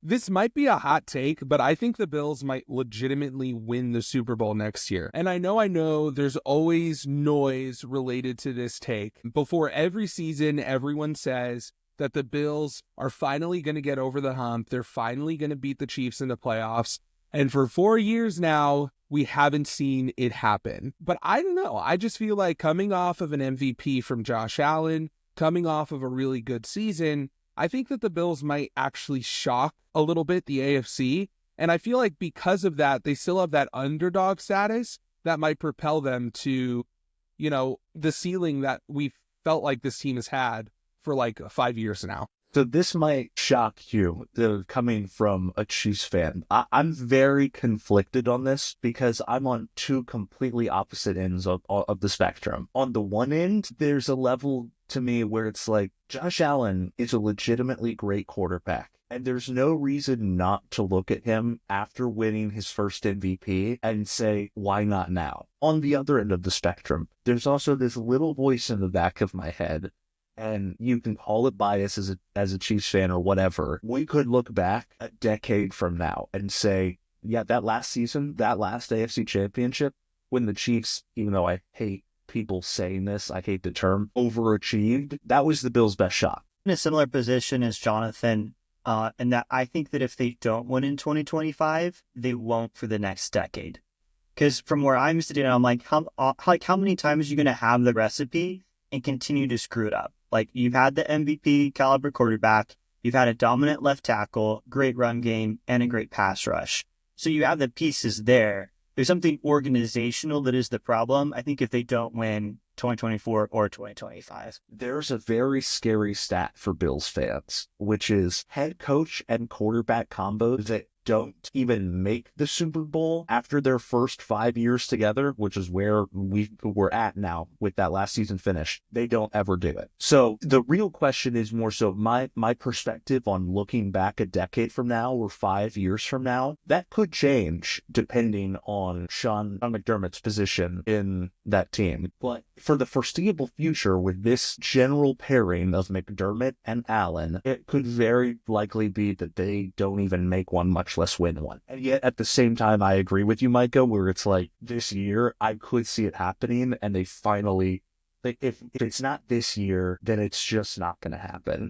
This might be a hot take, but I think the Bills might legitimately win the Super Bowl next year. And I know there's always noise related to this take. Before every season, everyone says that the Bills are finally going to get over the hump. They're finally going to beat the Chiefs in the playoffs. And for 4 years now, we haven't seen it happen. But I don't know. I just feel like coming off of an MVP from Josh Allen, coming off of a really good season, I think that the Bills might actually shock a little bit the AFC. And I feel like because of that, they still have that underdog status that might propel them to, the ceiling that we felt like this team has had for like 5 years now. So this might shock you, coming from a Chiefs fan. I'm very conflicted on this because I'm on two completely opposite ends of the spectrum. On the one end, there's a level to me where it's like Josh Allen is a legitimately great quarterback. And there's no reason not to look at him after winning his first MVP and say, why not now? On the other end of the spectrum, there's also this little voice in the back of my head, and you can call it bias as a Chiefs fan or whatever. We could look back a decade from now and say, yeah, that last season, that last AFC championship, when the Chiefs, even though I hate people saying this, I hate the term, overachieved, that was the Bills' best shot. In a similar position as Jonathan, and that I think that if they don't win in 2025, they won't for the next decade. Because from where I'm sitting, I'm like, how many times are you going to have the recipe and continue to screw it up? Like, you've had the MVP caliber quarterback, you've had a dominant left tackle, great run game, and a great pass rush. So you have the pieces there. There's something organizational that is the problem, I think, if they don't win 2024 or 2025. There's a very scary stat for Bills fans, which is head coach and quarterback combos that don't even make the Super Bowl after their first 5 years together, which is where we're at now with that last season finish. They don't ever do it. So the real question is more so my perspective on looking back a decade from now or 5 years from now. That could change depending on Sean McDermott's position in that team. But for the foreseeable future, with this general pairing of McDermott and Allen, it could very likely be that they don't even make one, much less win one. And yet at the same time, I agree with you, Micah, where it's like this year, I could see it happening, and they finally, if it's not this year, then it's just not going to happen.